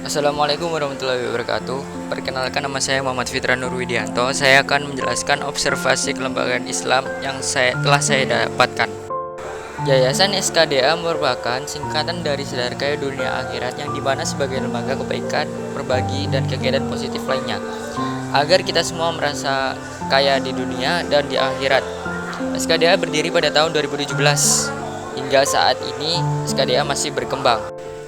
Assalamualaikum warahmatullahi wabarakatuh. Perkenalkan, nama saya Muhammad Fitra Nurwidianto. Saya akan menjelaskan observasi kelembagaan Islam yang telah saya dapatkan. Yayasan SKDA merupakan singkatan dari Sadar Kaya Dunia Akhirat, yang dimana sebagai lembaga kebaikan, berbagi, dan kegiatan positif lainnya, agar kita semua merasa kaya di dunia dan di akhirat. SKDA berdiri pada tahun 2017. Hingga saat ini SKDA masih berkembang.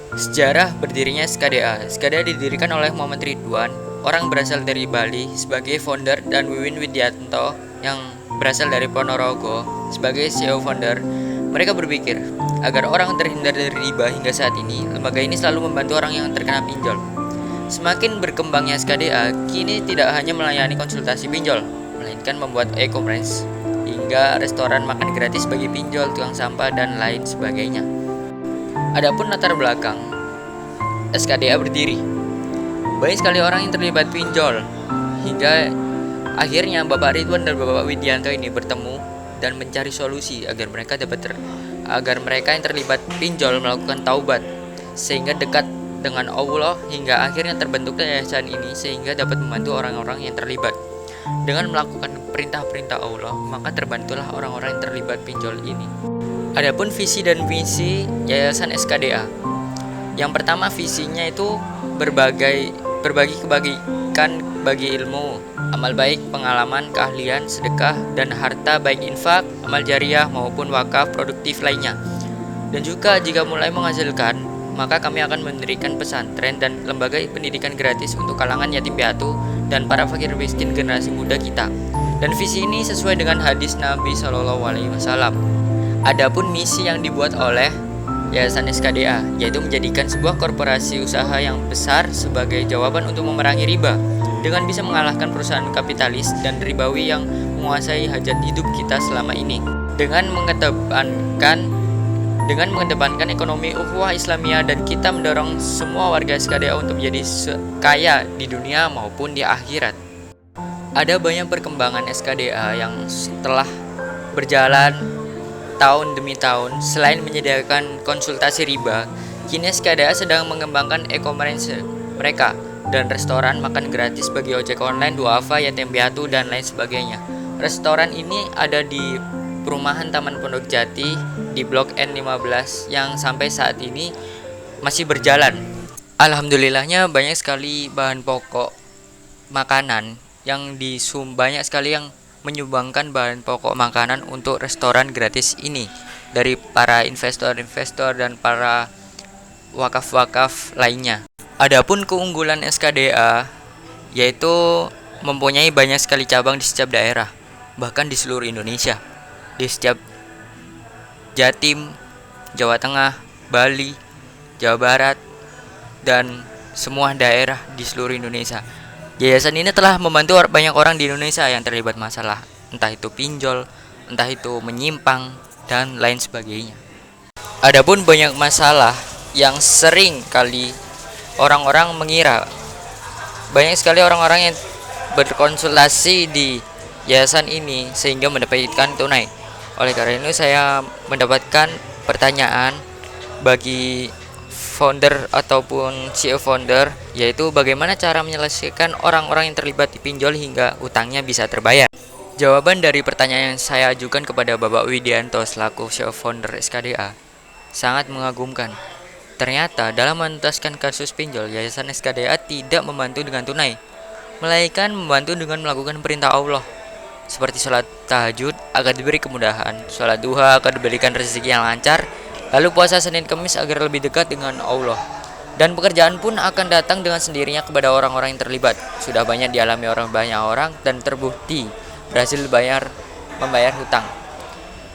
Sejarah berdirinya SKDA. SKDA didirikan oleh Muhammad Ridwan, orang berasal dari Bali, sebagai founder, dan Wiwin Widianto yang berasal dari Ponorogo sebagai CEO founder. Mereka berpikir agar orang terhindar dari riba. Hingga saat ini, lembaga ini selalu membantu orang yang terkena pinjol. Semakin berkembangnya SKDA, kini tidak hanya melayani konsultasi pinjol, melainkan membuat e-commerce hingga restoran makan gratis bagi pinjol, tukang sampah, dan lain sebagainya. Adapun latar belakang SKDA berdiri, banyak sekali orang yang terlibat pinjol, hingga akhirnya Bapak Ridwan dan Bapak Widianto ini bertemu dan mencari solusi agar mereka yang terlibat pinjol melakukan taubat, sehingga dekat dengan Allah, hingga akhirnya terbentuknya yayasan ini sehingga dapat membantu orang-orang yang terlibat. Dengan melakukan perintah-perintah Allah, maka terbantulah orang-orang yang terlibat pinjol ini. Adapun visi dan misi Yayasan SKDA. Yang pertama, visinya itu berbagi kebaikan bagi ilmu, amal baik, pengalaman, keahlian, sedekah, dan harta, baik infak, amal jariah maupun wakaf produktif lainnya. Dan juga jika mulai menghasilkan, maka kami akan mendirikan pesantren dan lembaga pendidikan gratis untuk kalangan yatim piatu dan para fakir miskin generasi muda kita. Dan visi ini sesuai dengan hadis Nabi SAW. Adapun misi yang dibuat oleh Yayasan SKDA, yaitu menjadikan sebuah korporasi usaha yang besar sebagai jawaban untuk memerangi riba, dengan bisa mengalahkan perusahaan kapitalis dan ribawi yang menguasai hajat hidup kita selama ini, dengan mengedepankan ekonomi ukhuwah Islamiyah, dan kita mendorong semua warga SKDA untuk menjadi kaya di dunia maupun di akhirat. Ada banyak perkembangan SKDA yang setelah berjalan tahun demi tahun. Selain menyediakan konsultasi riba, kini SKDA sedang mengembangkan e-commerce mereka dan restoran makan gratis bagi ojek online, duafa, yatim piatu, dan lain sebagainya. Restoran ini ada di perumahan Taman Pondok Jati di Blok N15 yang sampai saat ini masih berjalan. Alhamdulillahnya banyak sekali bahan pokok makanan yang banyak sekali yang menyumbangkan bahan pokok makanan untuk restoran gratis ini dari para investor-investor dan para wakaf-wakaf lainnya. Adapun keunggulan SKDA yaitu mempunyai banyak sekali cabang di setiap daerah, bahkan di seluruh Indonesia. Di setiap Jatim, Jawa Tengah, Bali, Jawa Barat, dan semua daerah di seluruh Indonesia. Yayasan ini telah membantu banyak orang di Indonesia yang terlibat masalah, entah itu pinjol, entah itu menyimpang, dan lain sebagainya. Adapun banyak masalah yang sering kali orang-orang mengira, banyak sekali orang-orang yang berkonsultasi di yayasan ini sehingga mendapatkan tunai. Oleh karena itu saya mendapatkan pertanyaan bagi founder ataupun CEO founder, yaitu bagaimana cara menyelesaikan orang-orang yang terlibat di pinjol hingga utangnya bisa terbayar. Jawaban dari pertanyaan yang saya ajukan kepada Bapak Widianto selaku CEO founder SKDA sangat mengagumkan. Ternyata dalam menuntaskan kasus pinjol, Yayasan SKDA tidak membantu dengan tunai, melainkan membantu dengan melakukan perintah Allah, seperti sholat tahajud agar diberi kemudahan, sholat duha agar diberikan rezeki yang lancar, lalu puasa Senin Kamis agar lebih dekat dengan Allah. Dan pekerjaan pun akan datang dengan sendirinya kepada orang-orang yang terlibat. Sudah banyak dialami banyak orang dan terbukti berhasil membayar hutang.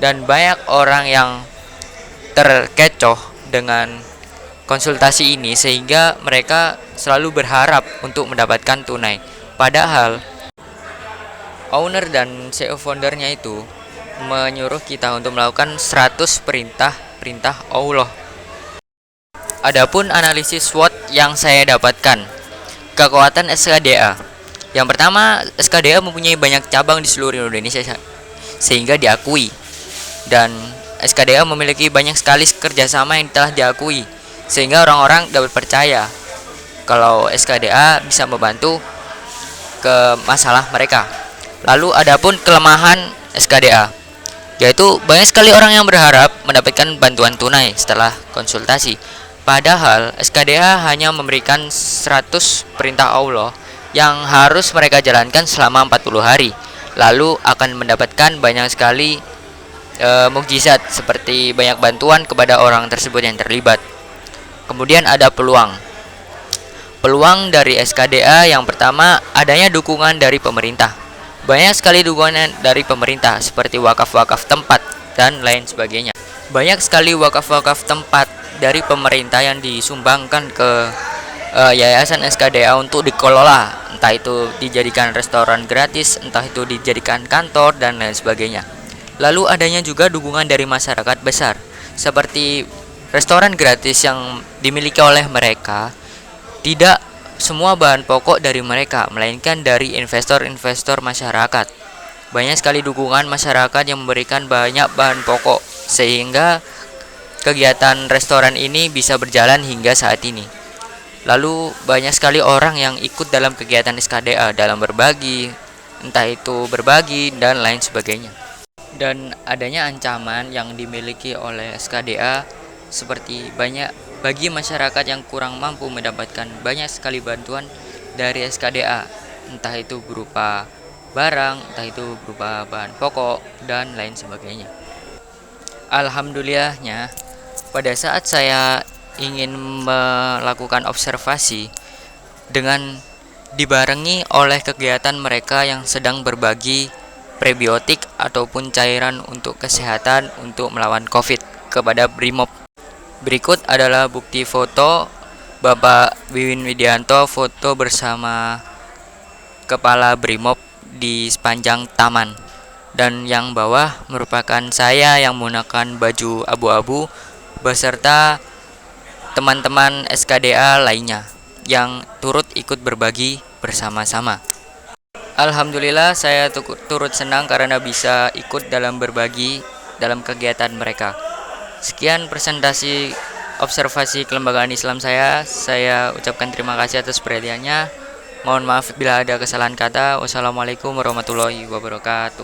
Dan banyak orang yang terkecoh dengan konsultasi ini sehingga mereka selalu berharap untuk mendapatkan tunai. Padahal owner dan CEO foundernya itu menyuruh kita untuk melakukan 100 perintah Allah. Adapun analisis SWOT yang saya dapatkan, kekuatan SKDA. Yang pertama, SKDA mempunyai banyak cabang di seluruh Indonesia sehingga diakui, dan SKDA memiliki banyak sekali kerjasama yang telah diakui sehingga orang-orang dapat percaya kalau SKDA bisa membantu ke masalah mereka. Lalu adapun kelemahan SKDA, yaitu banyak sekali orang yang berharap mendapatkan bantuan tunai setelah konsultasi. Padahal SKDA hanya memberikan 100 perintah Allah yang harus mereka jalankan selama 40 hari. Lalu akan mendapatkan banyak sekali mukjizat seperti banyak bantuan kepada orang tersebut yang terlibat. Kemudian ada peluang. Peluang dari SKDA yang pertama adanya dukungan dari pemerintah. Banyak sekali dukungan dari pemerintah seperti wakaf-wakaf tempat dan lain sebagainya. Banyak sekali wakaf-wakaf tempat dari pemerintah yang disumbangkan ke yayasan SKDA untuk dikelola, entah itu dijadikan restoran gratis, entah itu dijadikan kantor dan lain sebagainya. Lalu adanya juga dukungan dari masyarakat besar seperti restoran gratis yang dimiliki oleh mereka. Tidak semua bahan pokok dari mereka, melainkan dari investor-investor masyarakat. Banyak sekali dukungan masyarakat yang memberikan banyak bahan pokok, sehingga kegiatan restoran ini bisa berjalan hingga saat ini. Lalu banyak sekali orang yang ikut dalam kegiatan SKDA dalam berbagi, entah itu berbagi dan lain sebagainya. Dan adanya ancaman yang dimiliki oleh SKDA seperti bagi masyarakat yang kurang mampu mendapatkan banyak sekali bantuan dari SKDA, entah itu berupa barang, entah itu berupa bahan pokok dan lain sebagainya. Alhamdulillahnya, pada saat saya ingin melakukan observasi dengan dibarengi oleh kegiatan mereka yang sedang berbagi prebiotik ataupun cairan untuk kesehatan untuk melawan COVID kepada Brimob. Berikut adalah bukti foto Bapak Wiwin Widianto foto bersama Kepala Brimob di sepanjang taman. Dan yang bawah merupakan saya yang menggunakan baju abu-abu beserta teman-teman SKDA lainnya yang turut ikut berbagi bersama-sama. Alhamdulillah saya turut senang karena bisa ikut dalam berbagi dalam kegiatan mereka. Sekian presentasi observasi kelembagaan Islam saya ucapkan terima kasih atas perhatiannya. Mohon maaf bila ada kesalahan kata. Wassalamualaikum warahmatullahi wabarakatuh.